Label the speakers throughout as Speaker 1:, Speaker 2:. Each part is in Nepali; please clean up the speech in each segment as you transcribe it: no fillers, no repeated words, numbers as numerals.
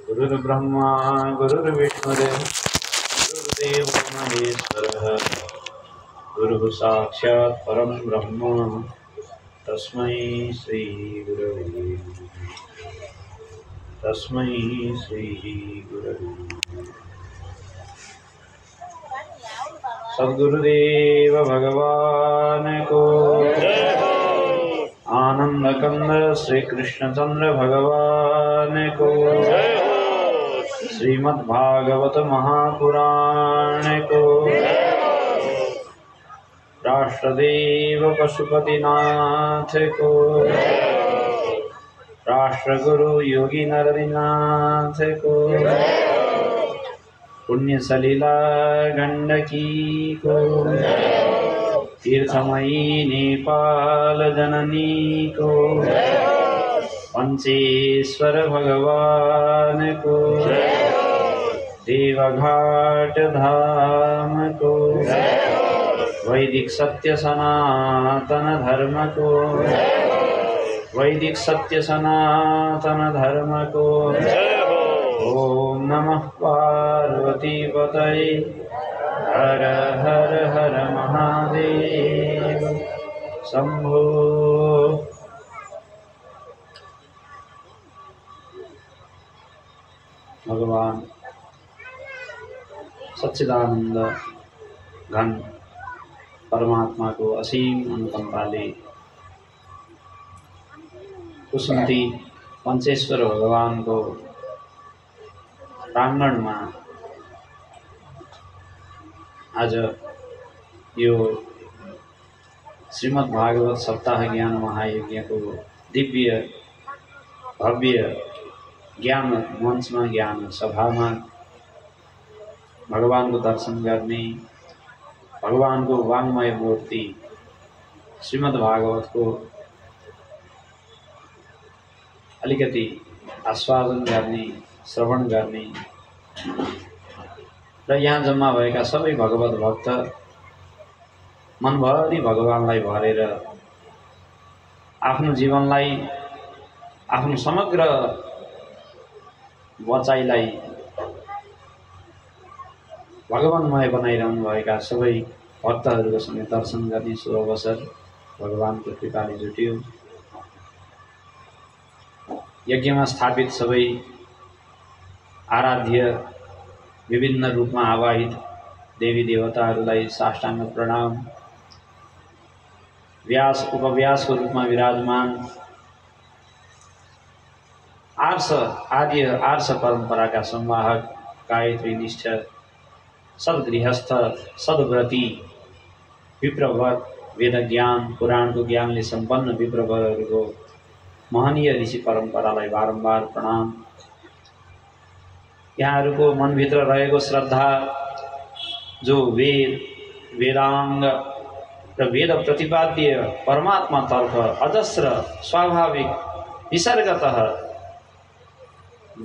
Speaker 1: गुरुर्ब्रह्मा गुरुर्विष्णुर् गुरुर्देवो महेश्वरः गुरुः साक्षात् परं ब्रह्म तस्मै श्री गुरवे तस्मै श्री गुरवे। सद्गुरुदेव भगवान को आनंद कंद श्री कृष्णचंद्र भगवान को श्रीमद्भागवत महापुराण को राष्ट्रदेव पशुपतिनाथ को राष्ट्रगुरु योगी नरनाथ को पुण्य सलिला गंडकी को तीर्थमयी नेपाल जननी को पंचेश्वर भगवान को देवघाट धाम को वैदिक सत्य सनातन धर्म को वैदिक सत्य सनातन धर्म को ओम नमः पार्वती पतये हर हर हर महादेव शंभो। भगवान सच्चिदानंद घन परमात्मा को असीम अनुकंपाले कुसुमती पंचेश्वर भगवान को प्रांगण में आज यो श्रीमद्भागवत सप्ताह ज्ञान महायज्ञ को दिव्य भव्य ज्ञान मंच में ज्ञान सभा में भगवान को दर्शन करने भगवान को वाङ्मय मूर्ति श्रीमद्भागवत को अलिकति आस्वादन करने श्रवण करने र यहाँ जम्मा भएका सबै भगवत भक्त मनभरि भगवानलाई भरेर आफ्नो जीवनलाई आफ्नो समग्र बचाइलाई भगवानमय बनाइरहनु भएका सबै भक्तहरूको सँग दर्शन गर्ने सो अवसर भगवानको कृपाले जुट्यो। यज्ञमा स्थापित सबै आराध्य विभिन्न रूपमा आवाहित देवी देवताहरूलाई साष्टाङ्ग प्रणाम। व्यास उपव्यासको रूपमा विराजमान आर्ष परम्पराका संवाहक गायत्री निष्ठ सद्गृहस्थ सद्व्रती विप्रवर वेद ज्ञान पुराणको ज्ञानले सम्पन्न विप्रवरहरूको महनीय ऋषि परम्परालाई बारम्बार प्रणाम। यहाँहरूको मनभित्र रहेको श्रद्धा जो वेदांग र वेद प्रतिपाद्य परमात्मातर्फ अजस्र स्वाभाविक निसर्गतः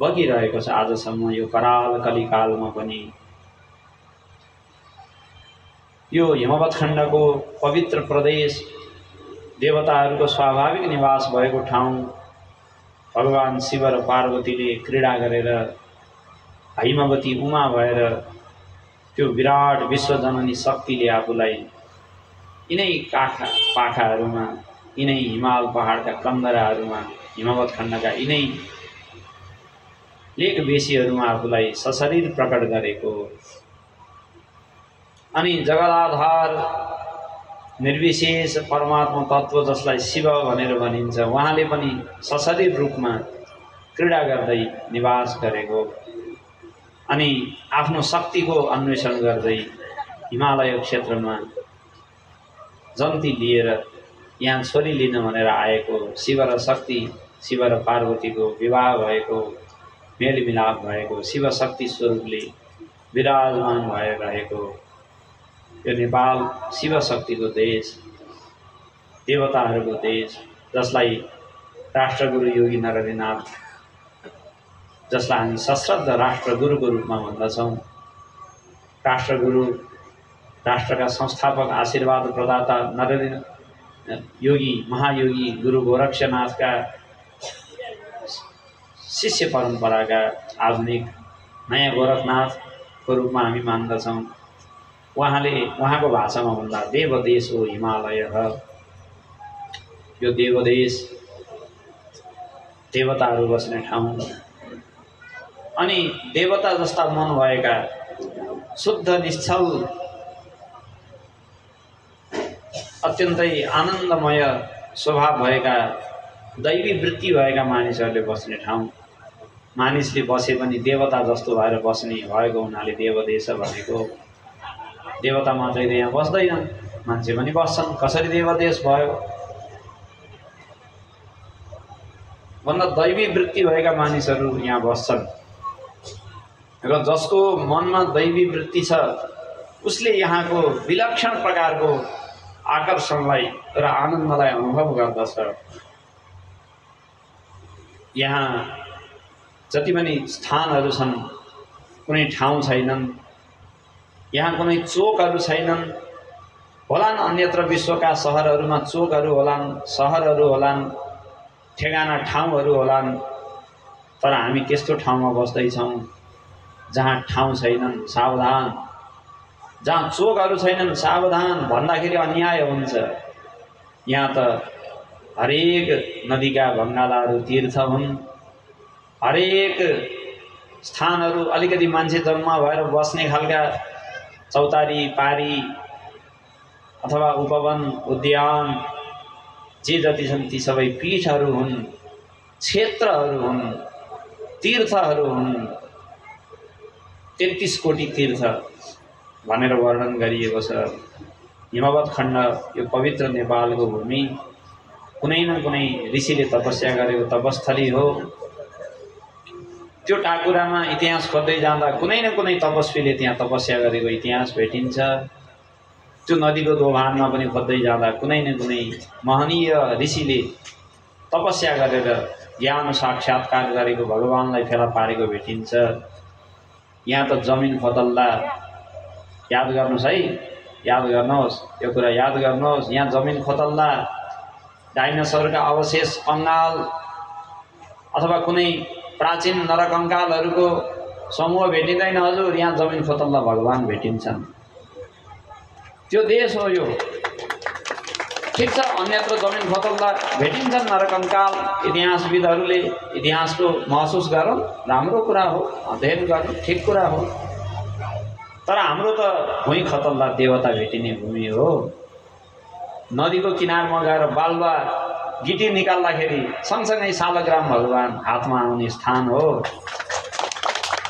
Speaker 1: बगिरहेको छ। आजसम्म यो कराल कलिकालमा पनि यो हिमवत खण्डको पवित्र प्रदेश देवताहरूको स्वाभाविक निवास भएको ठाउँ भगवान शिव र पार्वतीले क्रीडा गरेर हिमवती उमा भएर त्यो विराट विश्वजननी शक्तिले आफूलाई यिनै पाखाहरूमा यिनै हिमाल पहाडका कन्दराहरूमा हिमवत खण्डका यिनै लेक बेसीहरूमा आफूलाई सशरीर प्रकट गरेको अनि जगदाधार निर्विशेष परमात्मा तत्व जसलाई शिव भनेर भनिन्छ उहाँले पनि सशरीर रूपमा क्रीडा गर्दै निवास गरेको अनि आफ्नो शक्तिको अन्वेषण गर्दै हिमालय क्षेत्रमा जन्ती लिएर यहाँ छोरी लिन भनेर आएको शिव र शक्ति शिव र पार्वतीको विवाह भएको मेलमिलाप भएको शिव शक्ति स्वरूपले विराजमान भएर रहेको यो नेपाल शिव शक्तिको देश देवताहरूको देश जसलाई राष्ट्रगुरु योगी नरनाथ जसलाई हामी सश्रद्ध राष्ट्रगुरुको रूपमा भन्दछौँ। राष्ट्रगुरु राष्ट्रका संस्थापक आशीर्वाद प्रदाता नरेन्द्र योगी महायोगी गुरु गोरक्षनाथका शिष्य परम्पराका आधुनिक नयाँ गोरखनाथको रूपमा हामी मान्दछौँ। उहाँको भाषामा भन्दा देवदेश हो हिमालय, यो देवदेश देवताहरू बस्ने ठाउँ। अनि देवता जस्ता मन भएका शुद्ध निश्चल अत्यन्तै आनन्दमय स्वभाव भएका दैवी वृत्ति भएका मानिसहरूले बस्ने ठाउँ। मानिसले बसे पनि देवता जस्तो भएर बस्ने भएको हुनाले देवदेश भनेको। देवता मात्रै यहाँ बस्दैनन्, मान्छे पनि बस्छन्। कसरी देवदेश भयो भन्दा दैवी वृत्ति भएका मानिसहरू यहाँ बस्छन् र जसको मनमा दैवी वृत्ति छ उसले यहाँको विलक्षण प्रकारको आकर्षणलाई र आनन्दलाई अनुभव गर्दछ। यहाँ जति पनि स्थानहरू छन् कुनै ठाउँ छैनन्, यहाँ कुनै चोकहरू छैनन्। होलान् अन्यत्र विश्वका सहरहरूमा चोकहरू होलान्, सहरहरू होलान्, ठेगाना ठाउँहरू होलान्, तर हामी त्यस्तो ठाउँमा बस्दैछौँ जहाँ ठाउँ छैनन्। सावधान, जहाँ चोकहरू छैनन् सावधान भन्दाखेरि अन्याय हुन्छ। यहाँ त हरेक नदीका भङ्गालाहरू तीर्थ हुन्, हरेक स्थानहरू अलिकति मान्छे जम्मा भएर बस्ने खालका चौतारी पारी अथवा उपवन उद्यान जे जति छन् ती सबै पीठहरू हुन्, क्षेत्रहरू हुन्, तीर्थहरू हुन्। 33 कोटी तीर्थ भनेर वर्णन गरिएको छ। हिमवत खण्ड यो पवित्र नेपालको भूमि कुनै न कुनै ऋषिले तपस्या गरेको तपस्थली हो। त्यो टाकुरामा इतिहास खोज्दै जाँदा कुनै न कुनै तपस्वीले त्यहाँ तपस्या गरेको इतिहास भेटिन्छ। त्यो नदीको दोभानमा पनि खोज्दै जाँदा कुनै न कुनै महनीय ऋषिले तपस्या गरेर ज्ञान साक्षात्कार गरेको भगवानलाई फेला पारेको भेटिन्छ। यहाँ त जमिन खोतल्दा याद गर्नुहोस् है, याद गर्नुहोस्, यो कुरा याद गर्नुहोस्। यहाँ जमिन खोतल्दा डाइनोसरका अवशेष कङ्गाल अथवा कुनै प्राचीन नरकङ्कालहरूको समूह भेटिँदैन हजुर। यहाँ जमिन खोतल्दा भगवान भेटिन्छन्। त्यो देश हो यो। ठिक छ, अन्यत्र जमिन खोतल्दा भेटिन्छन् नरकङ्काल। इतिहासविदहरूले इतिहासको महसुस गरौँ, राम्रो कुरा हो, अध्ययन गर्नु ठिक कुरा हो। तर हाम्रो त भुइँ खतल्दा देवता भेटिने भूमि हो। नदीको किनारमा गएर बालुवा गिटी निकाल्दाखेरि सँगसँगै शालग्राम भगवान हातमा आउने स्थान हो।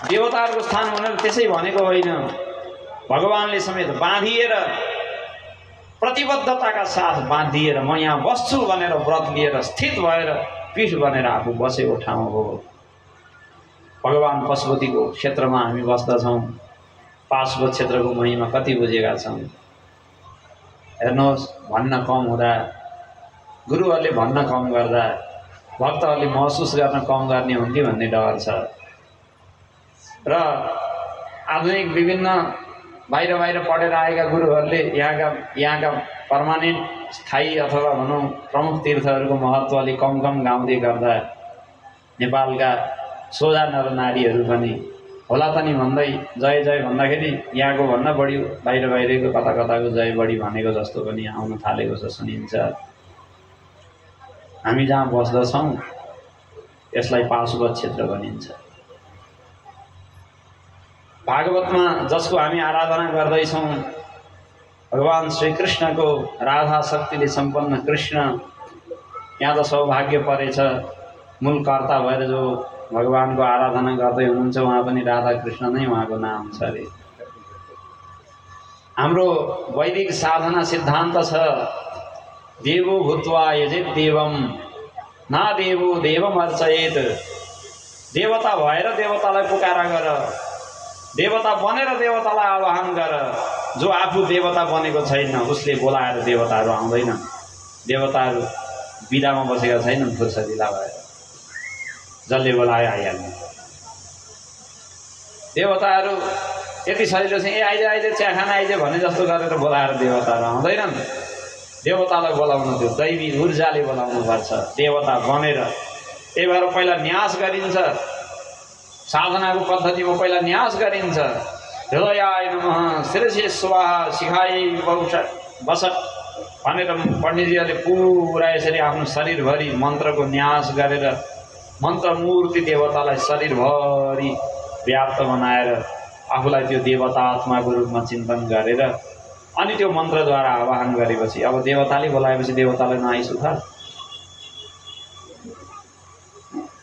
Speaker 1: देवताहरूको स्थान भनेर त्यसै भनेको होइन। भगवानले समेत बाँधिएर प्रतिबद्धताका साथ बाँधिएर म यहाँ बस्छु भनेर व्रत लिएर स्थित भएर पीठ बनेर आफू बसेको ठाउँ हो। भगवान पशुपतिको क्षेत्रमा हामी बस्दछौँ। पाशुपत क्षेत्रको महिमा कति बुझेका छौँ। हेर्नुहोस्, भन्न कम हुँदा, गुरुहरूले भन्न कम गर्दा भक्तहरूले महसुस गर्न कम गर्ने हुन्थ्यो भन्ने डर छ। र आधुनिक विभिन्न बाहिर पढेर आएका गुरुहरूले यहाँका पर्मानेन्ट स्थायी अथवा भनौँ प्रमुख तीर्थहरूको महत्त्व अलिक कम गाउँदै गर्दा नेपालका सोझा नरनारीहरू पनि होला त नि भन्दै जय जय भन्दाखेरि यहाँको भन्दा बढी बाहिरको कताको जय बढी भनेको जस्तो पनि आउन थालेको छ, सुनिन्छ। हामी जहाँ बस्दछौँ यसलाई पाशुपत क्षेत्र भनिन्छ। भागवतमा जसको हामी आराधना गर्दैछौँ भगवान श्रीकृष्णको राधा शक्तिले सम्पन्न कृष्ण, यहाँ त सौभाग्य परेछ। मूल कर्ता भएर जो भगवानको आराधना गर्दै हुनुहुन्छ उहाँ पनि राधा कृष्ण नै उहाँको नाम छ अरे। हाम्रो वैदिक साधना सिद्धान्त छ देवो भूत्वा यजेत देवम ना देवो देवम अर्चयेत। देवता भएर देवतालाई पुकारा गर, देवता बनेर देवतालाई आह्वान गर। जो आफू देवता बनेको छैन उसले बोलाएर देवताहरू आउँदैन। देवताहरू बिदामा बसेका छैनन् फुर्सदिला भएर, जसले बोलायो आइहाल्ने। देवताहरू यति सजिलो छ ए आइज चिया खाना आइज भने जस्तो गरेर बोलाएर देवताहरू आउँदैनन्। देवतालाई बोलाउनु त्यो दैवी ऊर्जाले बोलाउनु पर्छ। देवता बनेर त्यही भएर पहिला न्यास गरिन्छ, साधनाको पद्धतिमा पहिला न्यास गरिन्छ। हृदयाय नमः शिरसे स्वाहा शिखायै बसट भनेर पण्डितजीहरूले पुरा यसरी आफ्नो शरीरभरि मन्त्रको न्यास गरेर मन्त्रमूर्ति देवतालाई शरीरभरि व्याप्त बनाएर आफूलाई त्यो देवता आत्माको रूपमा चिन्तन गरेर अनि त्यो मन्त्रद्वारा आवाहन गरेपछि अब देवताले बोलाएपछि देवतालाई नआइसु त।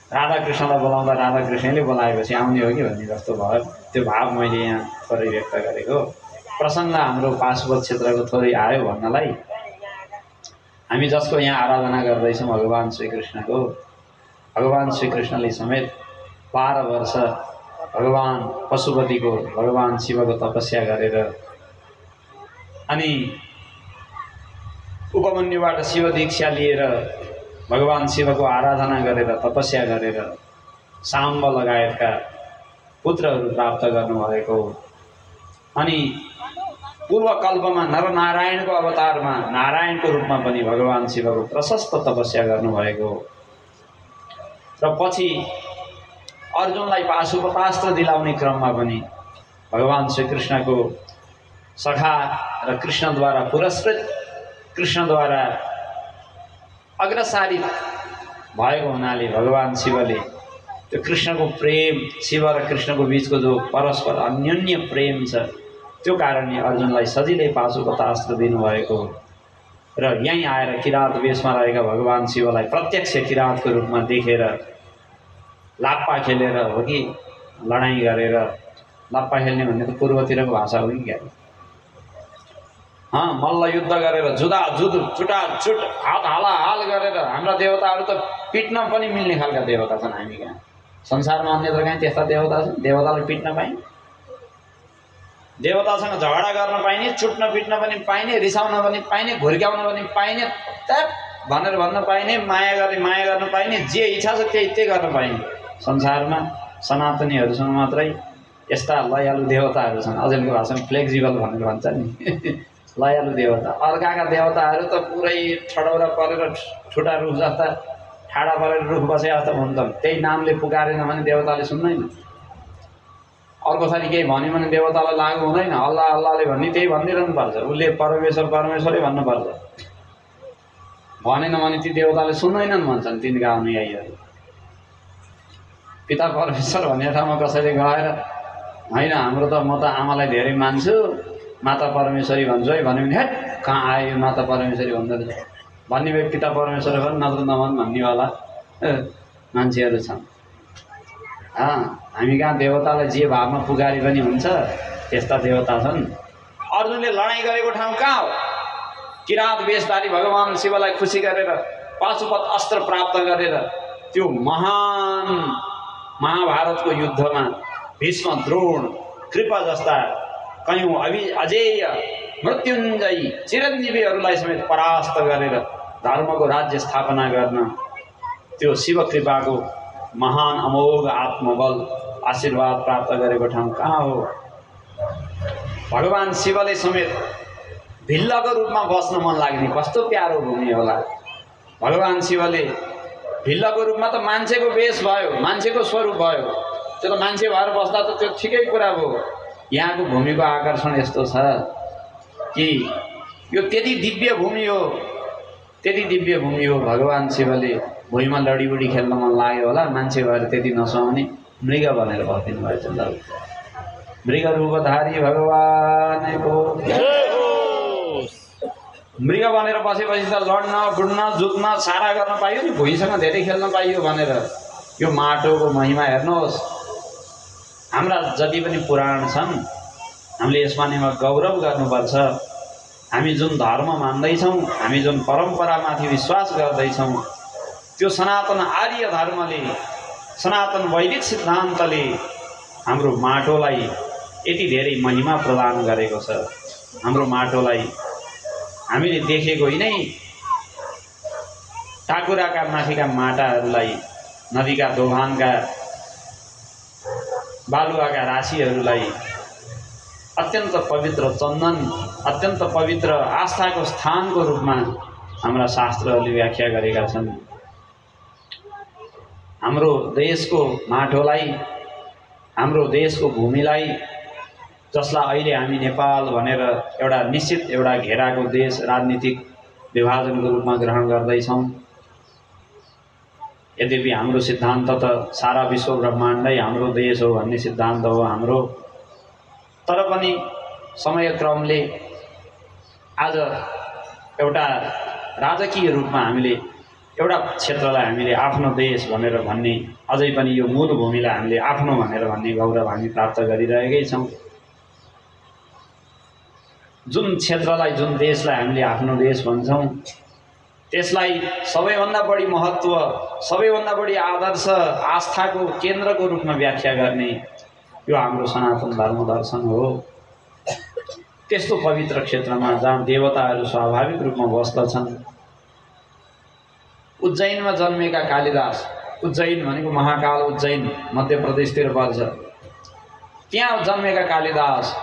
Speaker 1: राधाकृष्णलाई बोलाउँदा राधाकृष्णले बोलाएपछि आउने हो कि भन्ने जस्तो भयो। त्यो भाव मैले यहाँ थोरै व्यक्त गरेको। प्रसङ्ग हाम्रो पाशुपत क्षेत्रको थोरै आयो भन्नलाई, हामी जसको यहाँ आराधना गर्दैछौँ भगवान् श्रीकृष्णको, भगवान् श्रीकृष्णले समेत 12 वर्ष भगवान् पशुपतिको भगवान् शिवको तपस्या गरेर अनि उपमन्युबाट शिव दीक्षा लिएर भगवान् शिवको आराधना गरेर तपस्या गरेर साम्ब लगायतका पुत्रहरू प्राप्त गर्नुभएको। अनि पूर्वकल्पमा नरनारायणको अवतारमा नारायणको रूपमा पनि भगवान् शिवको प्रशस्त तपस्या गर्नुभएको र पछि अर्जुनलाई पाशुपतास्त्र दिलाउने क्रममा पनि भगवान् श्रीकृष्णको सखा र कृष्णद्वारा पुरस्कृत, कृष्णद्वारा अग्रसारित भएको हुनाले भगवान् शिवले त्यो कृष्णको प्रेम, शिव र कृष्णको बीचको जो परस्पर अन्योन्य प्रेम छ त्यो कारणले अर्जुनलाई सजिलै पाशुपतास्त्र दिनुभएको र यहीँ आएर किरात वेशमा रहेका भगवान् शिवलाई प्रत्यक्ष किरातको रूपमा देखेर लाप्पा खेलेर हो कि लडाइँ गरेर, लाप्पा खेल्ने भन्ने त पूर्वतिरको भाषा हो कि क्या, मल्ल युद्ध गरेर जुदाजुद छुटाछुट हात हालाहाल गरेर हाम्रा देवताहरू त पिट्न पनि मिल्ने खालका देवता छन्। हामी कहाँ संसारमा अन्यत्र कहीँ त्यस्ता देवता छन्? देवतालाई पिट्न पाइने, देवतासँग झगडा गर्न पाइने, चुट्न पिट्न पनि पाइने, रिसाउन पनि पाइने, घुर्क्याउन पनि पाइने, त्याप भनेर भन्न पाइने, माया गर्ने माया गर्न पाइने, जे इच्छा छ त्यही गर्न पाइने। संसारमा सनातनीहरूसँग मात्रै यस्ता लयालु देवताहरू छन्। अझैको भाषामा फ्लेक्सिबल भनेर भन्छ नि लयालु देवता। अर्काका देवताहरू त पुरै ठडौरा परेर ठुटा रुख जस्ता ठाडा परेर रुख बसे जस्तो हुन्छन्। त्यही नामले पुकारेन भने देवताले सुन्दैन। अर्को थरी केही भन्यो भने देवतालाई लागु हुँदैन। अल्लाह अल्लाहले भन्ने त्यही भनिदिरहनु पर्छ। उसले परमेश्वर परमेश्वरै भन्नुपर्छ। भनेन भने ती देवताले सुन्दैनन् भन्छन् तिनका अनुयायीहरू। पिता परमेश्वर भन्ने ठाउँमा कसैले गएर होइन हाम्रो त म त आमालाई धेरै मान्छु, माता परमेश्वरी भन्छु है भन्यो भने हेट कहाँ आयो यो माता परमेश्वरी भन्दो रहेछ भन्ने भए पिता परमेश्वर पनि नत्र नभन् भन्नेवाला मान्छेहरू छन्। हामी कहाँ देवतालाई जे भावमा पुकारी पनि हुन्छ त्यस्ता देवता छन्। अर्जुनले लडाइँ गरेको ठाउँ कहाँ हो? किरात वेशधारी भगवान् शिवलाई खुसी गरेर पाशुपत अस्त्र प्राप्त गरेर त्यो महान महाभारतको युद्धमा भीष्म, द्रोण, कृपा जस्ता कयौँ अजेय मृत्युञ्जयी चिरञ्जीवीहरूलाई समेत परास्त गरेर धर्मको राज्य स्थापना गर्न त्यो शिव कृपाको महान अमोघ आत्मबल आशीर्वाद प्राप्त गरेको ठाउँ कहाँ हो? भगवान् शिवले समेत भिल्लको रूपमा बस्न मन लाग्ने कस्तो प्यारो भूमि होला। भगवान् शिवले भिल्लको रूपमा त मान्छेको वेश भयो, मान्छेको स्वरूप भयो। त्यो त मान्छे भएर बस्दा त त्यो ठिकै कुरा हो। यहाँको भूमिको आकर्षण यस्तो छ कि यो त्यति दिव्य भूमि हो, त्यति दिव्य भूमि हो। भगवान् शिवले भुइँमा लडीबुडी खेल्न मन लाग्यो होला, मान्छे भएर त्यति नसुहाउने मृग भनेर भनिदिनु भएछ। मृग रूपधारी भगवानको मृग भनेर बसेपछि त लड्न बुड्न जुत्न सारा गर्न पाइयो नि, भुइँसँग धेरै खेल्न पाइयो भनेर। यो माटोको महिमा हेर्नुहोस्। हाम्रा जति पनि पुराण छन् हामीले यसमा गौरव गर्नुपर्छ। हामी जुन धर्म मान्दैछौँ, हामी जुन परम्परामाथि विश्वास गर्दैछौँ, त्यो सनातन आर्य धर्मले, सनातन वैदिक सिद्धान्तले हाम्रो माटोलाई यति धेरै महिमा प्रदान गरेको छ। हाम्रो माटोलाई हामीले देखेको नै टाकुराका माथिका माटाहरूलाई, नदीका दोभानका बालुवाका राशिहरूलाई अत्यन्त पवित्र चन्दन, अत्यन्त पवित्र आस्थाको स्थानको रूपमा हाम्रा शास्त्रहरूले व्याख्या गरेका छन्। हाम्रो देशको माटोलाई, हाम्रो देशको भूमिलाई, जसलाई अहिले हामी नेपाल भनेर एउटा निश्चित एउटा घेराको देश राजनीतिक विभाजनको रूपमा ग्रहण गर्दैछौँ। यद्यपि हाम्रो सिद्धान्त त सारा विश्व ब्रह्माण्डै हाम्रो देश हो भन्ने सिद्धान्त हो हाम्रो। तर पनि समयक्रमले आज एउटा राजकीय रूपमा हामीले एउटा क्षेत्रलाई हामीले आफ्नो देश भनेर भन्ने, अझै पनि यो मूल भूमिलाई हामीले आफ्नो भनेर भन्ने गौरव हामी प्राप्त गरिरहेकै छौँ। जुन क्षेत्रलाई, जुन देशलाई हामीले आफ्नो देश भन्छौँ, त्यसलाई सबैभन्दा बढी महत्त्व, सबैभन्दा बढी आदर्श, आस्थाको केन्द्रको रूपमा व्याख्या गर्ने यो हाम्रो सनातन धर्म दर्शन हो। त्यस्तो पवित्र क्षेत्रमा जहाँ देवताहरू स्वाभाविक रूपमा बस्दछन्, उज्जैनमा जन्मेका कालिदास, उज्जैन भनेको महाकाल उज्जैन मध्य प्रदेशतिर पर्छ, त्यहाँ जन्मेका कालिदास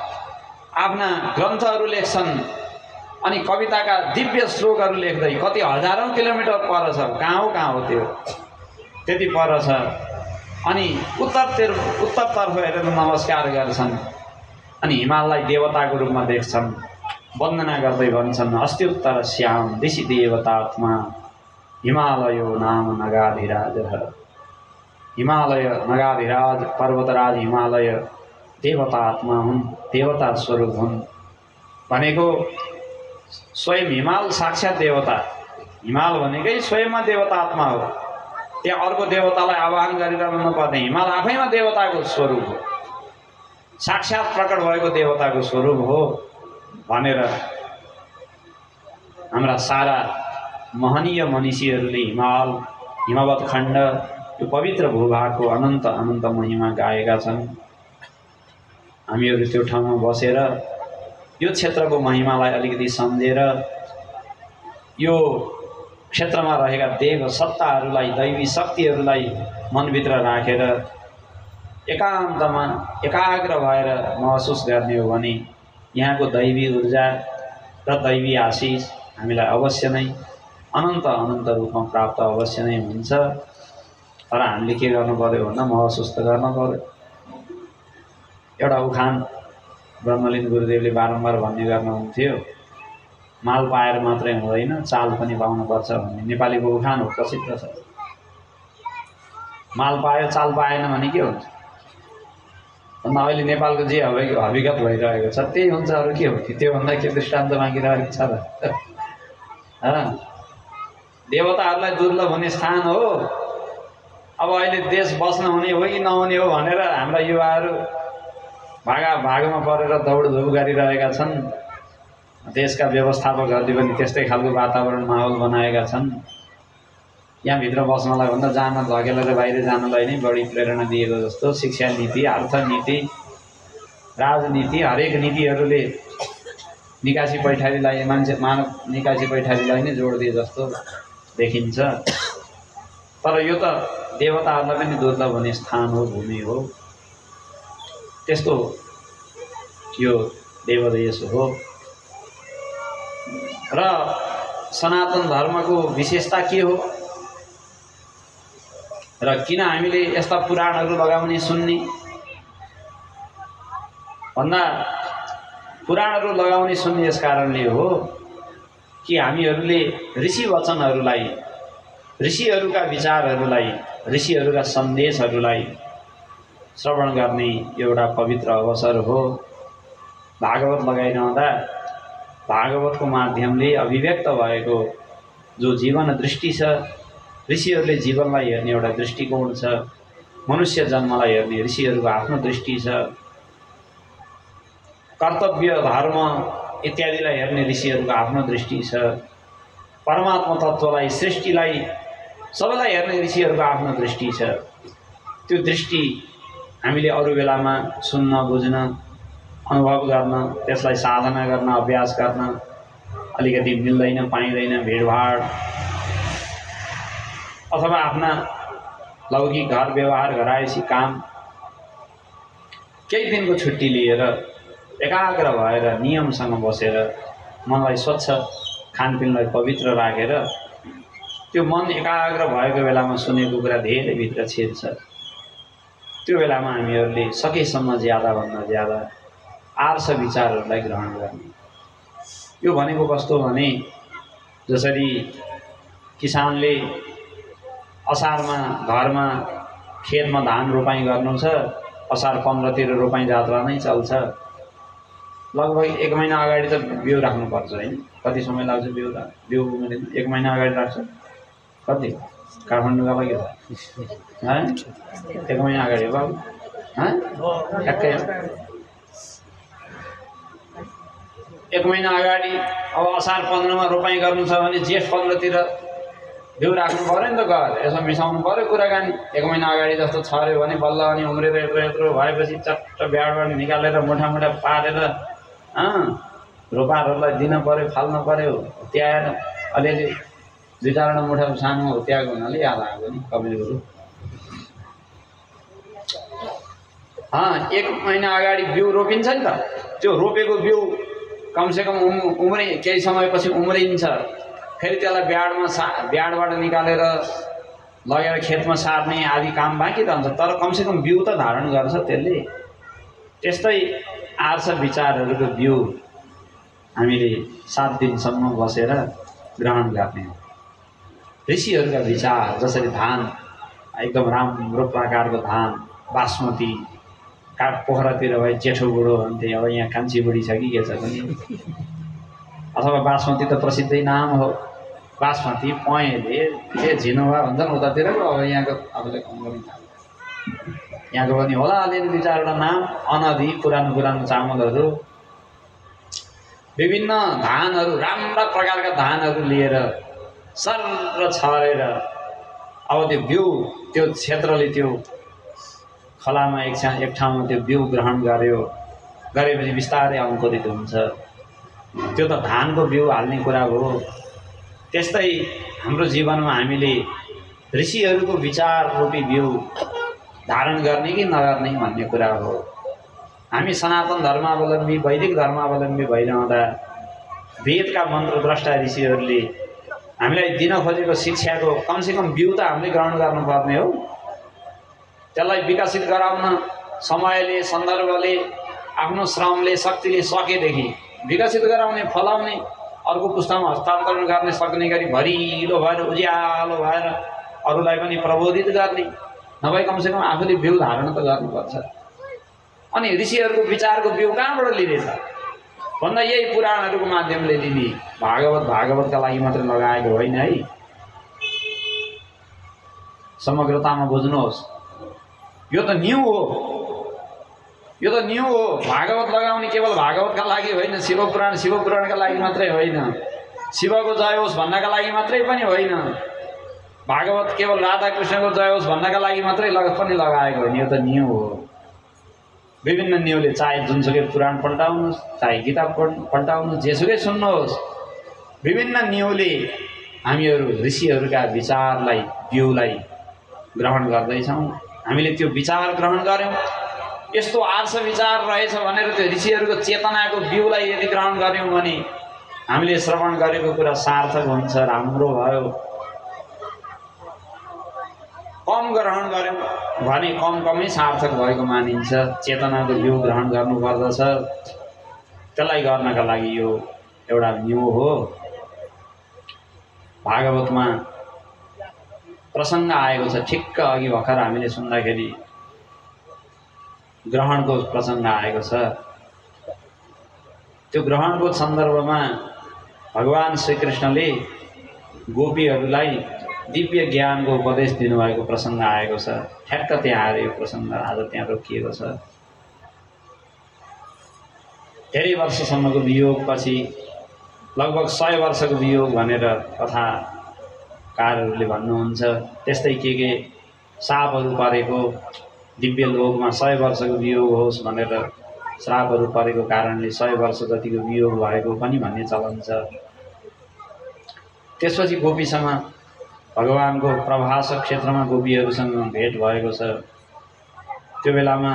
Speaker 1: आफ्ना ग्रन्थहरू लेख्छन् अनि कविताका दिव्य श्लोकहरू लेख्दै कति हजारौं किलोमिटर पर छ, कहाँ हो त्यो, त्यति पर छ। अनि उत्तरतर्फ हेरेर नमस्कार गर्छन् अनि हिमाललाई देवताको रूपमा देख्छन्, वन्दना गर्दै भन्छन् अस्त्युत्तर श्याम दिशि देवतात्मा हिमालयो नाम नगाधिराज। हिमालय नगाधिराज, पर्वतराज हिमालय देवतात्मा हुन्, देवता स्वरूप हुन् भनेको स्वयं हिमाल साक्षात देवता। हिमाल भनेकै स्वयंमा देवतात्मा हो, त्यहाँ अर्को देवतालाई आह्वान गरिरहनु नपर्ने, हिमाल आफैमा देवताको स्वरूप हो, साक्षात प्रकट भएको देवताको स्वरूप हो भनेर हाम्रा सारा महनीय मनीषीहरूले हिमाल, हिमवत खण्ड, यो पवित्र भूभागको अनन्त अनन्त महिमा गाएका छन्। हामीहरू त्यो ठाउँमा बसेर यो क्षेत्रको महिमालाई अलिकति सम्झेर यो क्षेत्रमा रहेका देव सत्ताहरूलाई, दैवी शक्तिहरूलाई मनभित्र राखेर एकान्तमा एकाग्र भएर महसुस गर्ने हो भने यहाँको दैवी ऊर्जा र दैवी आशिष हामीलाई अवश्य नै अनन्त अनन्त रूपमा प्राप्त अवश्य नै हुन्छ। तर हामीले के गर्नु पर्यो भन्दा महसुस त गर्न पर्यो। एउटा उखान ब्रह्मलीन गुरुदेवले बारम्बार भन्ने गर्नुहुन्थ्यो, माल पाएर मात्रै हुँदैन, चाल पनि पाउनुपर्छ भन्ने नेपालीको उखान हो, प्रसिद्ध छ। माल पायो चाल पाएन भने के हुन्छ भन्दा अहिले नेपालको जे हकीकत भइरहेको छ त्यही हुन्छ, अरू के हो? त्योभन्दा के दृष्टान्त बाँकी रहेको छ र? देवताहरूलाई दुर्लभ हुने स्थान हो। अब अहिले देश बस्न हुने हो कि नहुने हो भनेर हाम्रा युवाहरू भागमा परेर दौडधुप गरिरहेका छन्। देशका व्यवस्थापकहरूले पनि त्यस्तै खालको वातावरण माहौल बनाएका छन्। यहाँभित्र बस्नलाई भन्दा जान धकेलेर बाहिर जानलाई नै बढी प्रेरणा दिएको जस्तो शिक्षा नीति, अर्थनीति, राजनीति, हरेक नीतिहरूले निकासी पैठारीलाई, मानव निकासी पैठारीलाई नै जोड दिए जस्तो देखिन्छ। तर यो त देवताहरूलाई पनि दुर्लभ हुने स्थान हो, भूमि हो। त्यस्तो यो देवदेश हो। र सनातन धर्मको विशेषता के हो र किन हामीले यस्ता पुराणहरू लगाउने सुन्ने भन्दा पुराणहरू लगाउने सुन्ने यस कारणले हो कि हामीहरूले ऋषि वचनहरूलाई, ऋषिहरूका विचारहरूलाई, ऋषिहरूका सन्देशहरूलाई श्रवण गर्ने एउटा पवित्र अवसर हो। भागवत लगाइरहँदा भागवतको माध्यमले अभिव्यक्त भएको जो जीवन दृष्टि छ, ऋषिहरूले जीवनलाई हेर्ने एउटा दृष्टिकोण छ, मनुष्य जन्मलाई हेर्ने ऋषिहरूको आफ्नो दृष्टि छ, कर्तव्य धर्म इत्यादिलाई हेर्ने ऋषिहरूको आफ्नो दृष्टि छ, परमात्मा तत्त्वलाई, सृष्टिलाई, सबैलाई हेर्ने ऋषिहरूको आफ्नो दृष्टि छ। त्यो दृष्टि हामीले अरू बेलामा सुन्न, बुझ्न, अनुभव गर्न, त्यसलाई साधना गर्न, अभ्यास गर्न अलिकति मिल्दैन, पाइँदैन। भिडभाड अथवा आफ्ना लौकिक घर व्यवहार, घरायसी काम, केही दिनको छुट्टी लिएर एकाग्र भएर नियमसँग बसेर मनलाई स्वच्छ, खानपिनलाई पवित्र राखेर त्यो मन एकाग्र भएको बेलामा सुनेको कुरा धेरै भित्र छिर्छ। त्यो बेलामा हामीहरूले सकेसम्म ज्यादाभन्दा ज्यादा आर्ष विचारहरूलाई ग्रहण गर्ने। यो भनेको कस्तो भने जसरी किसानले असारमा घरमा खेतमा धान रोपाइँ गर्नु छ, असार 15 तिर रोपाइँ जात्रा नै चल्छ। लगभग 1 महिना अगाडि त बिउ राख्नुपर्छ हैन? कति समय लाग्छ बिउ उम्रिन? 1 महिना अगाडि राख्छ। कति काठमाडौँका लागि है 1 महिना अगाडि हो बाबु? ठ्याक्कै 1 महिना अगाडि। अब असार 15 मा रोपाइँ गर्नु छ भने जेठ 15 तिर बिउ राख्नु पर्यो नि त। घर यसो मिसाउनु पर्यो कुराकानी। 1 महिना अगाडि जस्तो छर्यो भने बल्ल अनि उम्रेर यत्रो भएपछि चट्ट ब्याडबाट निकालेर मुठा मुठा पारेर रोपाहरूलाई दिन पर्यो, फाल्नु पर्यो। त्याएर अलिअलि 2-4 मुठा सानो त्याग हुनाले याद आएको नि कमेलहरू। 1 महिना अगाडि बिउ रोपिन्छ नि त। त्यो रोपेको बिउ कमसेकम केही समयपछि उम्रिन्छ। फेरि त्यसलाई ब्याडबाट निकालेर लगेर खेतमा सार्ने आदि काम बाँकी रहन्छ, तर कमसेकम बिउ त धारण गर्छ त्यसले। त्यस्तै आर्ष विचारहरूको बिउ हामीले 7 दिनसम्म बसेर ग्रहण गर्ने। ऋषिहरूका विचार जसरी धान एकदम राम्रो प्रकारको धान बासमती काठ पोखरातिर भए जेठो बुढो भन्थे, अब यहाँ कान्छी बुढी छ कि के छ पनि। अथवा बासमती त प्रसिद्धै नाम हो। बासमती पहेँले झिनोवा भन्छन् उतातिरको। अब यहाँको अरूले कम गरिन्छ, यहाँको पनि होला अलिअलि 2-4वटा नाम। अनधि पुरानो चामलहरू, विभिन्न धानहरू, राम्रा प्रकारका धानहरू लिएर सर्र छरेर अब त्यो बिउ त्यो क्षेत्रले त्यो खलामा एक ठाउँमा त्यो बिउ ग्रहण गरेपछि बिस्तारै अङ्कुरित हुन्छ। त्यो त धानको बिउ हाल्ने कुरा हो। त्यस्तै हाम्रो जीवनमा हामीले ऋषिहरूको विचार रूपी बिउ धारण गर्ने कि नगर्ने भन्ने कुरा हो। हामी सनातन धर्मावलम्बी वैदिक धर्मावलम्बी भइरहँदा वेदका मन्त्रद्रष्टा ऋषिहरूले हामीलाई दिन खोजेको शिक्षाको कमसेकम बिउ त हामीले ग्रहण गर्नुपर्ने हो। त्यसलाई विकसित गराउन समयले, सन्दर्भले, आफ्नो श्रमले, शक्तिले सकेदेखि विकसित गराउने, फलाउने, अर्को पुस्तामा हस्तान्तरण गर्न सक्ने गरी भरिलो भएर उज्यालो भएर अरूलाई पनि प्रबोधित गर्ने, नभए कमसेकम आफूले बिउ धारण त गर्नुपर्छ। अनि ऋषिहरूको विचारको बिउ कहाँबाट लिँदैछ भन्दा यही पुराणहरूको माध्यमले लिने। भागवतका लागि मात्रै लगाएको होइन है, समग्रतामा बुझ्नुहोस्। यो त न्यू हो, यो त न्यू हो। भागवत लगाउने केवल भागवतका लागि होइन, शिवपुराणका लागि मात्रै होइन, शिवको जय होस् भन्नका लागि मात्रै पनि होइन, भागवत केवल राधाकृष्णको जय होस् भन्नका लागि मात्रै पनि लगाएको होइन। यो त न्यू हो। विभिन्न न्यूले चाहे जुनसुकै पुराण पल्टाउनुहोस्, चाहे गीता पल्टाउनुहोस्, जेसुकै सुन्नुहोस्, विभिन्न न्यूले हामीहरू ऋषिहरूका विचारलाई, बिउलाई ग्रहण गर्दैछौँ। हामीले त्यो विचार ग्रहण गऱ्यौँ, यस्तो आर्ष विचार रहेछ भनेर त्यो ऋषिहरूको चेतनाको बिउलाई यदि ग्रहण गऱ्यौँ भने हामीले श्रवण गरेको कुरा सार्थक हुन्छ, राम्रो भयो। कम ग्रहण गऱ्यौँ भने कमै सार्थक भएको मानिन्छ। चेतनाको बिउ ग्रहण गर्नुपर्दछ। त्यसलाई गर्नका लागि यो एउटा न्यू हो। भागवतमा प्रसङ्ग आएको छ, ठिक्क अघि भर्खर हामीले सुन्दाखेरि ग्रहणको प्रसङ्ग आएको छ। त्यो ग्रहणको सन्दर्भमा भगवान् श्रीकृष्णले गोपीहरूलाई दिव्य ज्ञानको उपदेश दिनुभएको प्रसङ्ग आएको छ। ठ्याक्क त्यहाँ आएर यो प्रसङ्ग आज त्यहाँ रोकिएको छ। धेरै वर्षसम्मको वियोगपछि लगभग 100 वर्षको वियोग भनेर कथाकारहरूले भन्नुहुन्छ। त्यस्तै के शापहरू परेको, दिव्य लोकमा 100 वर्षको वियोग होस् भनेर श्रापहरू परेको कारणले 100 वर्ष जतिको वियोग भएको पनि भन्ने चलन छ। त्यसपछि गोपीसँग भगवानको प्रभास क्षेत्रमा गोपीहरूसँग भेट भएको छ। त्यो बेलामा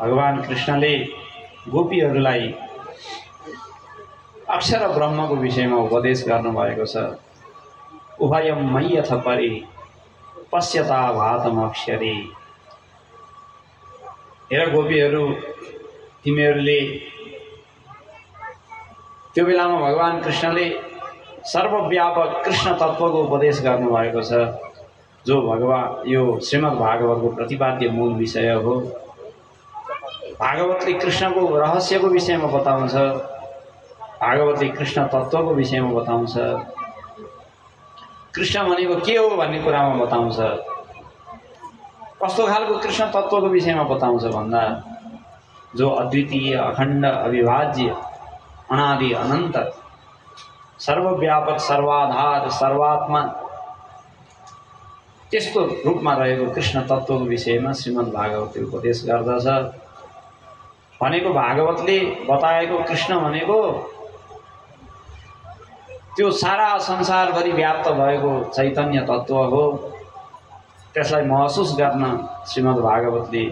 Speaker 1: भगवान कृष्णले गोपीहरूलाई अक्षर ब्रह्मको विषयमा उपदेश गर्नुभएको छ। उभयम मय्यथ परे पश्यता भातम अक्षरे। हेर गोपीहरू, तिमीहरूले त्यो बेलामा भगवान कृष्णले सर्वव्यापक कृष्ण तत्त्वको उपदेश गर्नुभएको छ, जो भगवान यो श्रीमद् भागवतको प्रतिपाद्य मूल विषय हो। भागवतले कृष्णको रहस्यको विषयमा बताउँछ, भागवतले कृष्ण तत्त्वको विषयमा बताउँछ, कृष्ण भनेको के हो भन्ने कुरामा बताउँछ। कस्तो खालको कृष्ण तत्त्वको विषयमा बताउँछ भन्दा, जो अद्वितीय, अखण्ड, अविभाज्य, अनादि, अनन्त, सर्वव्यापक, सर्वाधार, सर्वात्मा, त्यस्तो रूपमा रहेको कृष्ण तत्त्वको विषयमा श्रीमद् भागवतले उपदेश गर्दछ। भनेको भागवतले बताएको कृष्ण भनेको त्यो सारा संसारभरि व्याप्त भएको चैतन्य तत्त्व हो। त्यसलाई महसुस गर्न श्रीमद् भागवतले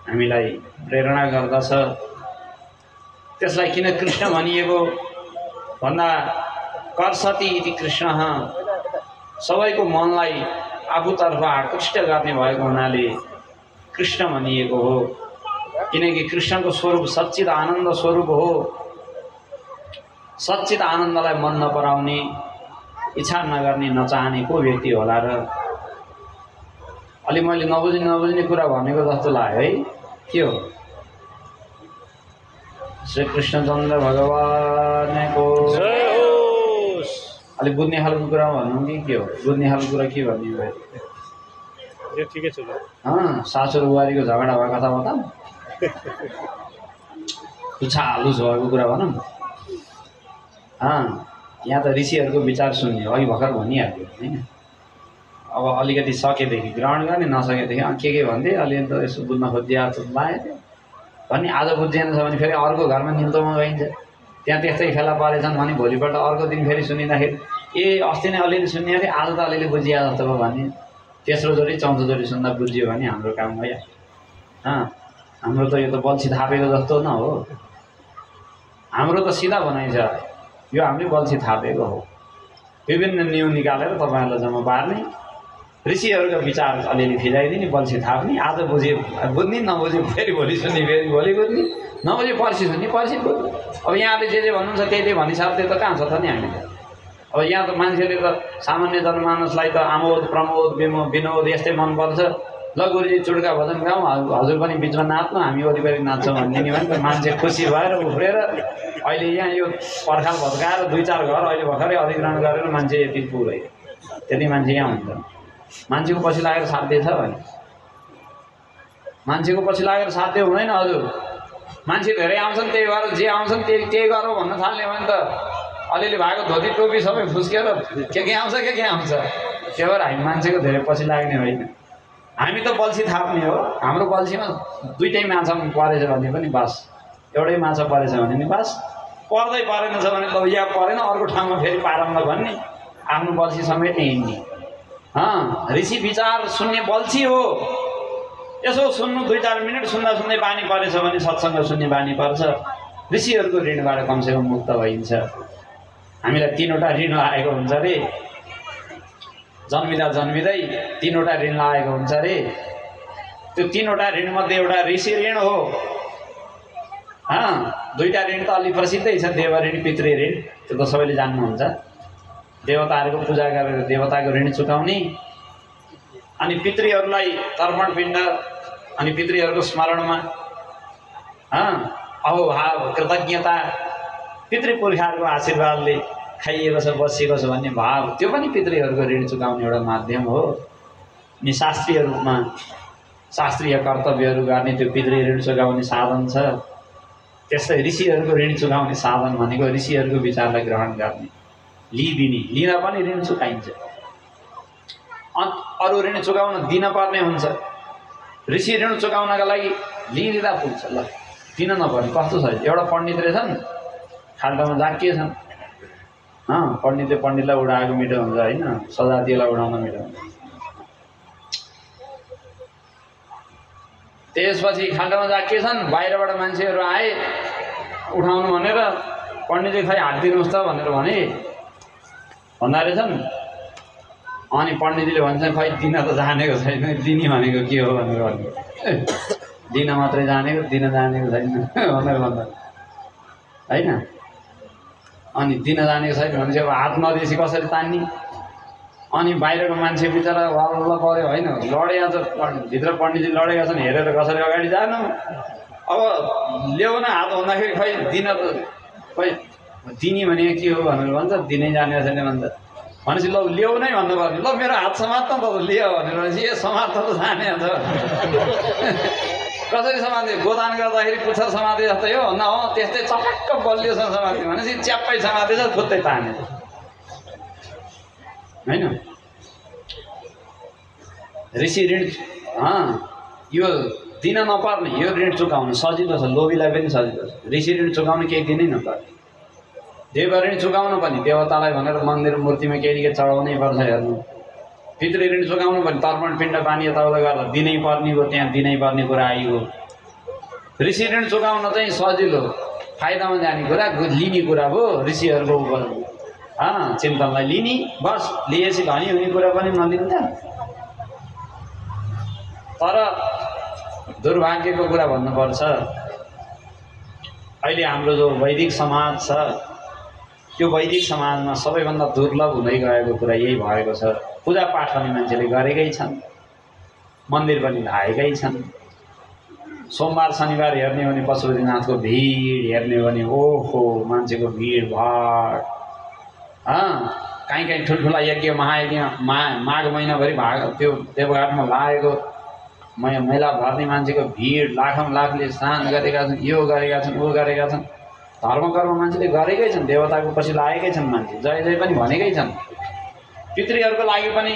Speaker 1: हामीलाई प्रेरणा गर्दछ। त्यसलाई किन कृष्ण भनिएको भन्दा, कर्षति इति कृष्णः, सबैको मनलाई आफूतर्फ आकृष्ट गर्ने भएको हुनाले कृष्ण भनिएको हो। किनकि कृष्णको स्वरूप सच्चित आनन्द स्वरूप हो। सच्चित आनन्दलाई मन नपराउने, इच्छा नगर्ने, नचाहने को व्यक्ति होला र? अलि मैले नबुझ्ने कुरा भनेको जस्तो लाग्यो है। के हो? श्री कृष्णचन्द्र भगवानको जय होस्। अलि बुझ्ने खालको कुरा भन्नु कि के हो? बुझ्ने खालको कुरा के भन्ने भयो?
Speaker 2: ठिकै छ।
Speaker 1: सासु र बुहारीको झगडा भएको कथा बताऊँ? छालुस भएको कुरा भनौँ? यहाँ त ऋषिहरूको विचार सुन्ने हो, अघि भर्खर भनिहाल्यो होइन। अब अलिकति सकेदेखि ग्रहण गर्ने, नसकेदेखि के भन्दै अलि त यसो बुझ्न खोजिदिया जस्तो लाग्यो थियो भने, आज बुझिएन छ भने फेरि अर्को घरमा निम्तोमा गइन्छ, त्यहाँ त्यस्तै फेला परेछन् भने भोलिपल्ट अर्को दिन फेरि सुनिँदाखेरि ए अस्ति नै अलिअलि सुन्ने थिएँ, आज त अलिअलि बुझिया जस्तो भयो भने तेस्रो जोडी चौथो जोडी सुन्दा बुझियो भने हाम्रो काम भयो। हाम्रो त यो त बल्छी थापेको जस्तो न हो, हाम्रो त सिधा भनाइ छ, यो हामीले बल्छी थापेको हो। विभिन्न नियम निकालेर तपाईँहरूलाई जम्मा पार्ने, ऋषिहरूका विचार अलिअलि फिजाइदिने, बल्छी थाप्ने, आज बुझे बुझ्ने, नबुझे फेरि भोलि सुन्ने, फेरि भोलि बुझ्ने, नबुझे पर्सि सुन्ने, पर्सि बुझ्ने। अब यहाँले जे भन्नुहुन्छ त्यही भनिसक्थे त कहाँ छ त नि हामीले। अब यहाँ त मान्छेले त सामान्य जनमानसलाई त आमोद प्रमोद विनोद यस्तै मनपर्छ। ल गुरुजी चुड्का भजन गाउँ, हजुर पनि बिचमा नाच्नु, हामी वरिपरि नाच्छौँ भनिदिने भने त मान्छे खुसी भएर उफ्रेर अहिले यहाँ यो पर्खाल भत्काएर 2-4 घर अहिले भर्खरै अधिग्रहण गरेर मान्छे यति पुरै, त्यति मान्छे यहाँ हुन्छ। मान्छेको पछि लागेर साध्य छ भने? मान्छेको पछि लागेर साध्य हुँदैन हजुर। मान्छे धेरै आउँछन्, त्यही भएर जे आउँछन् त्यही गरौँ भन्न थाल्ने भने त अलिअलि भएको धोती टोपी सबै फुस्केर के आउँछ के आउँछ। त्यही भएर हामी मान्छेको धेरै पछि लाग्ने होइन। हामी त बल्छी थाप्ने हो। हाम्रो बल्छीमा 2टै माछा परेछ भने पनि बास, एउटै माछा परेछ भने नि बास, पर्दै परेन छ भने त यहाँ परेन, अर्को ठाउँमा फेरि पारौँला भन्ने, आफ्नो बल्छी समेट्ने हिँड्ने। ऋषि विचार सुन्ने बल्छी हो। यसो सुन्नु 2-4 मिनट सुन्दा सुन्दै बानी परेछ भने सत्सङ्ग सुन्ने बानी पर्छ। ऋषिहरूको ऋणबाट कमसेकम मुक्त भइन्छ। हामीलाई 3वटा ऋण लागेको हुन्छ रे, जन्मिँदै 3वटा ऋण लागेको हुन्छ रे। त्यो 3वटा ऋणमध्ये एउटा ऋषि ऋण हो। 2टा ऋण त अलि प्रसिद्धै छ, देव ऋण, पितृ ऋण, त्यो त सबैले जान्नुहुन्छ। देवताहरूको पूजा गरेर देवताको ऋण चुकाउने, अनि पितृहरूलाई तर्पण पिण्ड अनि पितृहरूको स्मरणमा अहोभाव कृतज्ञता, पितृपुर्खाहरूको आशीर्वादले खाइएको छ बसिएको छ भन्ने भाव, त्यो पनि पितृहरूको ऋण चुकाउने एउटा माध्यम हो। अनि शास्त्रीय रूपमा शास्त्रीय कर्तव्यहरू गर्ने त्यो पितृ ऋण चुकाउने साधन छ। त्यस्तै ऋषिहरूको ऋण चुकाउने साधन भनेको ऋषिहरूको विचारलाई ग्रहण गर्ने, लिइदिने। लिन पनि ऋण चुकाइन्छ, अरू ऋण चुकाउन दिन पर्ने हुन्छ। ऋषि ऋण चुकाउनका लागि लिइदिँदा पुग्छ। ल दिन नपर्ने कस्तो छ? एउटा पण्डित रहेछन्, खाल्टामा झाकिएछन्। पण्डितले उडाएको मिठो हुन्छ होइन, सजातीयलाई उडाउन मिठो हुन्छ। त्यसपछि खाल्टामा झाकिएछन्, बाहिरबाट मान्छेहरू आए उठाउनु भनेर, पण्डितले खै हात दिनुहोस् त भनेर भन्दा रहेछन्। अनि पण्डितजीले भन्छ खै दिन त जानेको छैन, दिने भनेको के हो भनेर भन्यो। दिन मात्रै जानेको, दिन जानेको छैन भनेर भन्दा होइन। अनि दिन जानेको छैन भनेपछि अब हात नदिएपछि कसरी तान्ने? अनि बाहिरको मान्छे बिचरा वाल्ल पऱ्यो होइन, लडेका छ, भित्र पण्डितजी लडेका छन्, हेरेर कसरी अगाडि जानु? अब ल्याउन हात भन्दाखेरि खै दिन त खै दिने भनेको के हो भनेर भन्छ, दिनै जानेको छैन भन्छ। भनेपछि ल ल्याउ नै भन्नु पर्ने, ल मेरो हात समात्न त लियो भनेर भनेपछि ए समात्न त जाने अन्त कसरी समात्ने? गोदान गर्दाखेरि पुच्छर समाते जस्तै हो न? हो त्यस्तै चपक्क बलियोसँग समात्ने भनेपछि च्याप्पै समातेछ, फुत्तै ताने होइन। ऋषि ऋण यो दिन नपर्ने, यो ऋण चुकाउनु सजिलो छ, लोभीलाई पनि सजिलो छ। ऋषि ऋण चुकाउनु केही दिनै नपर्ने। देव ऋण चुकाउनु पनि देवतालाई भनेर मन्दिर मूर्तिमा केही चढाउनै पर्छ। हेर्नु, पितृ ऋण चुकाउनु पनि तर्पण पिण्ड पानी यताउता गर्दा दिनै पर्ने हो, त्यहाँ दिनै पर्ने कुरा आइगयो। ऋषि ऋण चुकाउन चाहिँ सजिलो, फाइदामा जाने कुरा, लिने कुरा हो। ऋषिहरूको चिन्तनलाई लिने, बस लिएपछि धनी हुने कुरा पनि नलिन्छ। तर दुर्भाग्यको कुरा भन्नुपर्छ, अहिले हाम्रो जो वैदिक समाज छ, त्यो वैदिक समाजमा सबैभन्दा दुर्लभ हुँदै गएको कुरा यही भएको छ। पूजापाठ पनि मान्छेले गरेकै छन्, मन्दिर पनि धाएकै छन्। सोमबार शनिबार हेर्ने भने पशुपतिनाथको भिड हेर्ने भने ओहो मान्छेको भिडभाड। कहीँ ठुल्ठुला यज्ञ महायज्ञ माघ महिनाभरि त्यो देवघाटमा लागेको मैला भर्ने मान्छेको भिड, लाखौँ लाखले स्नान गरेका छन्, यो गरेका छन्, ऊ गरेका छन्। धर्म कर्म मान्छेले गरेकै छन्, देवताको पछि लागेकै छन्, मान्छे जय जय पनि भनेकै छन्। पितृहरूको लागि पनि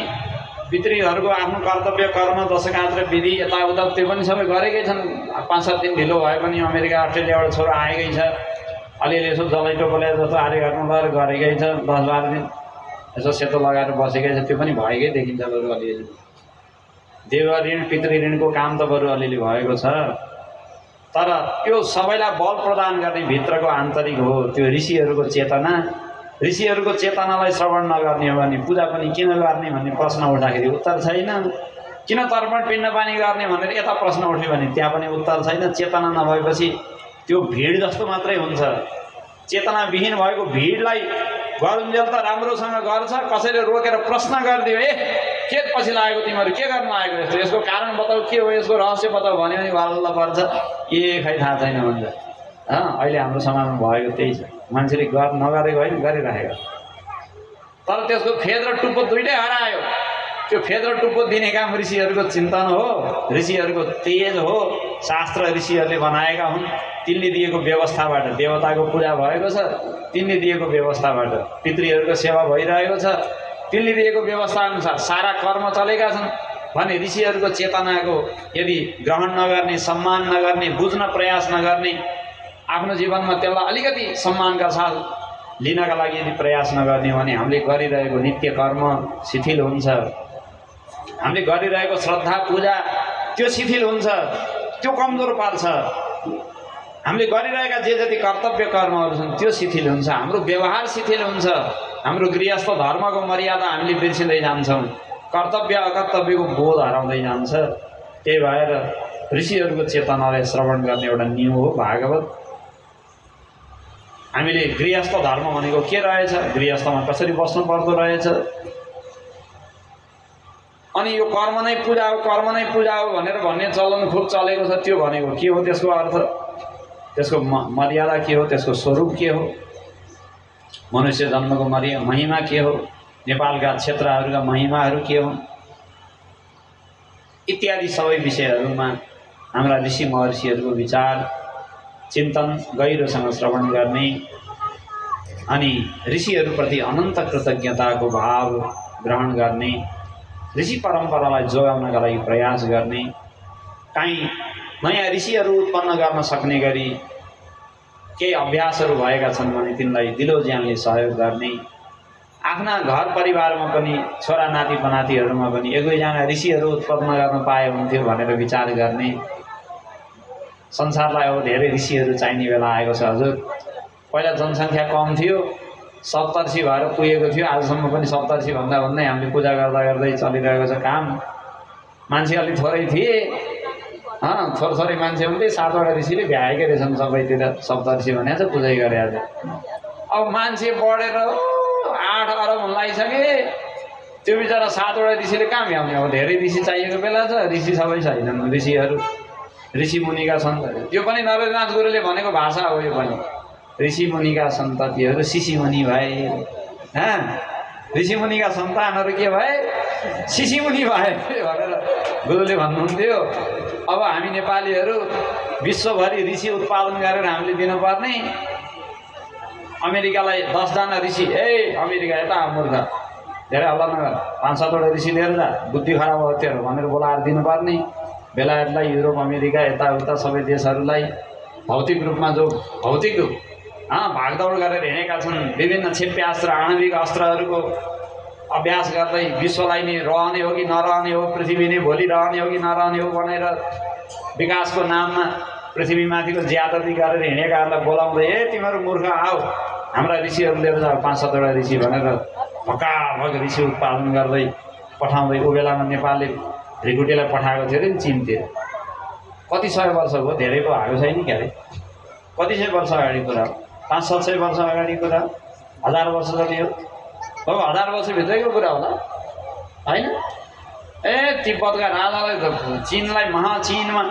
Speaker 1: पितृहरूको आफ्नो कर्तव्य कर्म दशकान्त र विधि यताउता त्यो पनि सबै गरेकै छन्। 5-7 दिन ढिलो भए पनि अमेरिका अस्ट्रेलियाबाट छोरो आएकै छ, अलिअलि यसो जलैटोपले जस्तो आर्यघाटमा लगेर गरेकै छ। 10-12 दिन यसो सेतो लगाएर बसेकै छ, त्यो पनि भएकै देखिन्छ बरु अलिअलि। देव ऋण पितृ ऋणको काम त बरु अलिअलि भएको छ, तर त्यो सबैलाई बल प्रदान गर्ने भित्रको आन्तरिक हो त्यो ऋषिहरूको चेतना। ऋषिहरूको चेतनालाई श्रवण नगर्ने हो भने पूजा पनि किन गर्ने भन्ने प्रश्न उठ्दाखेरि उत्तर छैन। किन तर्पण पिण्ड पानी गर्ने भनेर यता प्रश्न उठ्यो भने त्यहाँ पनि उत्तर छैन। चेतना नभएपछि त्यो भिड जस्तो मात्रै हुन्छ। चेतनाविहीन भएको भिडलाई गरुन्जेल त राम्रोसँग गर्छ, कसैले रोकेर प्रश्न गरिदियो, ए के पछि लागेको तिमीहरू, के गर्न लागेको यस्तो, यसको कारण बताऊ, के हो यसको रहस्य बताऊ भन्यो भने वाल्ल पर्छ, ए खै थाहा छैन भन्छ। अहिले हाम्रो समाजमा भएको त्यही छ, मान्छेले नगरेको होइन गरिराखेको, तर त्यसको फेद र टुप्पो दुइटै हरायो। त्यो फेद र टुप्पो दिने काम ऋषिहरूको चिन्तन हो, ऋषिहरूको तेज हो। शास्त्र ऋषिहरूले बनाएका हुन्, तिनले दिएको व्यवस्थाबाट देवताको पूजा भएको छ, तिनले दिएको व्यवस्थाबाट पितृहरूको सेवा भइरहेको छ, तिनले दिएको व्यवस्था अनुसार सारा कर्म चलेका छन् भने ऋषिहरूको चेतनाको यदि ग्रहण नगर्ने, सम्मान नगर्ने, बुझ्न प्रयास नगर्ने, आफ्नो जीवनमा त्यसलाई अलिकति सम्मानका साथ लिनका लागि यदि प्रयास नगर्ने भने हामीले गरिरहेको नित्य कर्म शिथिल हुन्छ। हामीले गरिरहेको श्रद्धा पूजा त्यो शिथिल हुन्छ, त्यो कमजोर पार्छ। हामीले गरिरहेका जे जति कर्तव्य कर्महरू छन् त्यो शिथिल हुन्छ, हाम्रो व्यवहार शिथिल हुन्छ, हाम्रो गृहस्थ धर्मको मर्यादा हामीले बिर्सिँदै जान्छौँ, कर्तव्य अकर्तव्यको बोध हराउँदै जान्छ। त्यही भएर ऋषिहरूको चेतनालाई श्रवण गर्ने एउटा नियम हो भागवत। हामीले गृहस्थ धर्म भनेको के रहेछ, गृहस्थमा कसरी बस्नु पर्दो रहेछ, अनि यो कर्म नै पूजा हो, कर्म नै पूजा हो भनेर भन्ने चलन खुब चलेको छ। त्यो भनेको के हो, त्यसको अर्थ, त्यसको मर्यादा के हो, त्यसको स्वरूप के हो, मनुष्य जन्मको महिमा के हो, नेपालका क्षेत्रहरूका महिमाहरू के हुन् इत्यादि सबै विषयहरूमा हाम्रा ऋषि महर्षिहरूको विचार चिन्तन गहिरोसँग श्रवण गर्ने अनि ऋषिहरूप्रति अनन्त कृतज्ञताको भाव ग्रहण गर्ने, ऋषि परम्परालाई जोगाउनका लागि प्रयास गर्ने, काहीँ नयाँ ऋषिहरू उत्पन्न गर्न सक्ने गरी केही अभ्यासहरू भएका छन् भने तिनलाई दिलो ज्यानले सहयोग गर्ने, आफ्ना घर परिवारमा पनि छोरा नाति पनातीहरूमा पनि एक दुईजना ऋषिहरू उत्पन्न गर्न पाए हुन्थ्यो भनेर विचार गर्ने। संसारलाई अब धेरै ऋषिहरू चाहिने बेला आएको छ। हजुर पहिला जनसङ्ख्या कम थियो, सप्तर्षि भएर पुगेको थियो। आजसम्म पनि सप्तर्षि भन्दा भन्दै हामीले पूजा गर्दा गर्दै चलिरहेको छ काम। मान्छे अलिक थोरै थिए, थोरै मान्छे हुन्थे। 7 वटा ऋषिले भ्याएकै रहेछन् सबैतिर सप्तर्षि भनेको छ, पूजै गरे आज। अब मान्छे बढेर 8 अरब हुन लागिसके। त्यो बिचरा 7 वटा ऋषिले कहाँ भ्याउने? अब धेरै ऋषि चाहिएको बेला छ, ऋषि सबै छैनन्। ऋषिहरू ऋषि मुनिका सन्तहरू, त्यो पनि नरेन्द्रनाथ गुरुले भनेको भाषा हो। यो पनि ऋषि मुनिका सन्ततिहरू शिशि मुनि भए। ऋषि मुनिका सन्तानहरू के भए? शिशि मुनि भए भनेर गुरुले भन्नुहुन्थ्यो। अब हामी नेपालीहरू विश्वभरि ऋषि उत्पादन गरेर हामीले दिनुपर्ने। अमेरिकालाई 10 जना ऋषि, अमेरिका यता मूर्ख, धेरै हल्ला नगर, 5-7 वटा ऋषि लिएर जा, बुद्धि खराब हो त्यो भनेर बोलाएर दिनुपर्ने। बेलायतलाई, युरोप, अमेरिका, यताउता सबै देशहरूलाई भौतिक रूपमा जो भौतिक भागदौड गरेर हिँडेका छन्, विभिन्न क्षेप्यास्त्र आणविक अस्त्रहरूको अभ्यास गर्दै विश्वलाई नै रहने हो कि नरहने हो, पृथ्वी नै भोलि रहने हो कि नरहने हो भनेर विकासको नाममा पृथ्वीमाथिको ज्यादती गरेर हिँडेकाहरूलाई बोलाउँदै, तिमीहरू मूर्ख आऊ, हाम्रा ऋषिहरू लिएर जाऊ 5-7 वटा ऋषि भनेर भकाभक ऋषि उत्पादन गर्दै पठाउँदै। ऊ बेलामा नेपालले ढिकुटीलाई पठाएको थियो अरे चीनतिर। कति 100 वर्ष भयो, धेरै पो भएको छैन क्या अरे। कति 100 वर्ष अगाडि कुरा, 500-700 वर्ष अगाडि कुरा, 1000 वर्ष जति हो। अब 1000 वर्षभित्रैको कुरा होला होइन? तिब्बतका राजालाई चीनलाई महाचीनमा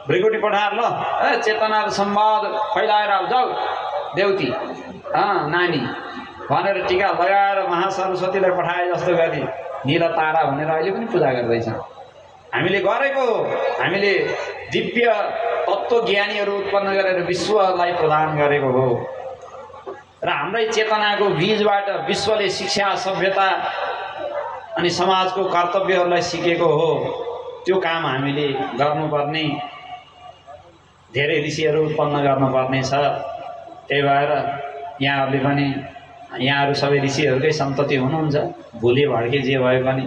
Speaker 1: भ्रिकुटी पठाएर ल चेतना र संवाद फैलाएर जाऊ देउती नानी भनेर टीका लगाएर महासरस्वतीलाई पठाए जस्तो गरी नीला तारा भनेर अहिले पनि पूजा गर्दैछ। हामीले गरेको, हामीले दिव्य तत्त्वज्ञानीहरू उत्पन्न गरेर विश्वलाई प्रदान गरेको हो र हाम्रै चेतनाको बीजबाट विश्वले शिक्षा, सभ्यता अनि समाजको कर्तव्यहरूलाई सिकेको हो। त्यो काम हामीले गर्नुपर्ने, धेरै ऋषिहरू उत्पन्न गर्नुपर्ने छ। त्यही भएर यहाँहरूले पनि, यहाँहरू सबै ऋषिहरूकै सन्तति हुनुहुन्छ। भुले भड्के जे भए पनि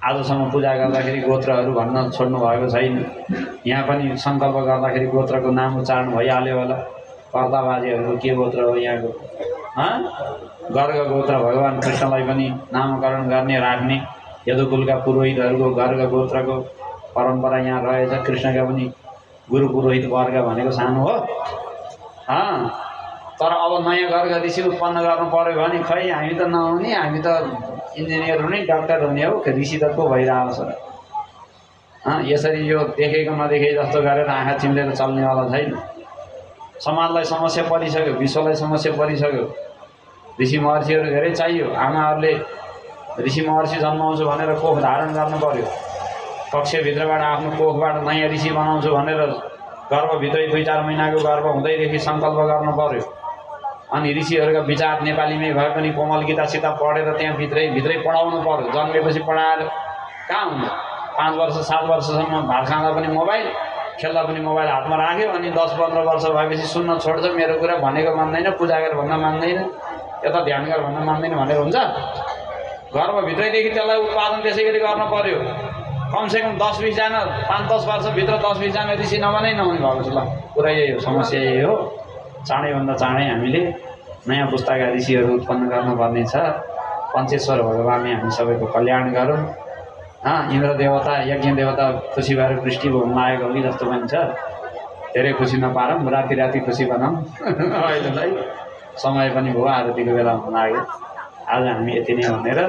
Speaker 1: आजसम्म पूजा गर्दाखेरि गोत्रहरू भन्न छोड्नु भएको छैन। यहाँ पनि सङ्कल्प गर्दाखेरि गोत्रको नाम उच्चारण भइहाल्यो होला। कर्ताबाजेहरू के गोत्र हो यहाँको? गर्ग गोत्र भगवान् कृष्णलाई पनि नामकरण गर्ने, राख्ने। यदुकुलका पुरोहितहरूको गर्ग गोत्रको परम्परा यहाँ रहेछ। कृष्णका पनि गुरु पुरोहित वर्ग भनेको सानो हो। तर अब नयाँ गर्ग ऋषि उत्पन्न गर्नु पऱ्यो भने खै हामी त नहुने, हामी त इन्जिनियर हुने, डाक्टर हुने हो, ऋषि त को भइरहेको छ र? यसरी यो देखेको नदेखे जस्तो गरेर आँखा चिम्लेर चल्नेवाला छैन। समाजलाई समस्या परिसक्यो, विश्वलाई समस्या परिसक्यो। ऋषि महर्षिहरू धेरै चाहियो। आमाहरूले ऋषि महर्षि जन्माउँछु भनेर कोख धारण गर्नु पर्यो। कक्षभित्रबाट आफ्नो कोखबाट नयाँ ऋषि बनाउँछु भनेर गर्भभित्रै 2-4 महिनाको गर्भ हुँदैदेखि सङ्कल्प गर्नु पर्यो। अनि ऋषिहरूका विचार नेपालीमै भए पनि कोमल गीतासित पढेर त्यहाँ भित्रै पढाउनु पर्यो। जन्मेपछि पढाएर कहाँ हुन्छ? 5 वर्ष 7 वर्षसम्म भात खाँदा पनि मोबाइल, खेल्दा पनि मोबाइल हातमा राख्यो। अनि 10-15 वर्ष भएपछि सुन्न छोड्छ, मेरो कुरा भनेको मान्दैन, पूजा गर भन्न मान्दैन, यता ध्यान गर भन्न मान्दैन भनेर हुन्छ? गर्भभित्रैदेखि त्यसलाई उत्पादन त्यसै गरी गर्नु पर्यो। कमसेकम 10-20 जना, 5-10 वर्षभित्र 10-20 जना ऋषि नहुने भएको छ। ल कुरा यही हो, समस्या यही हो। चाँडैभन्दा चाँडै हामीले नयाँ पुस्ताका ऋषिहरू उत्पन्न गर्नुपर्ने छ। पञ्चेश्वर भगवान्ले हामी सबैको कल्याण गरौँ। इन्द्र देवता, यज्ञ देवता खुसी भएर वृष्टि हुन लागेको कि जस्तो पनि छ। धेरै खुसी नपारौँ, राति खुसी बनाऊँ। अहिलेलाई समय पनि भयो, आरतीको बेला हुन लाग्यो। आज हामी यति नै भनेर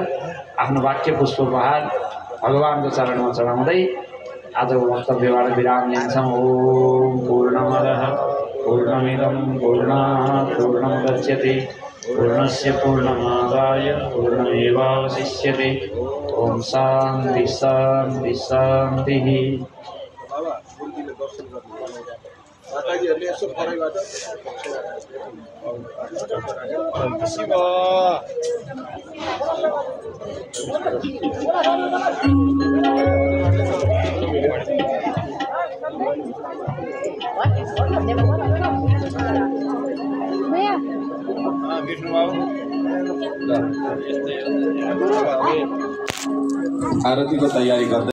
Speaker 1: आफ्नो वाक्य पुष्प उपहार भगवानको चरणमा चढाउँदै आजको वक्तव्यबाट विराम लिन्छौँ। ओम पूर्णमदः पूर्णमिदं पूर्णात् पूर्णमुदच्यते पूर्णस्य पूर्णमादाय पूर्णमेवावशिष्यते। ओम शान्ति शान्ति शान्तिः।
Speaker 2: आरती को तैयारी करते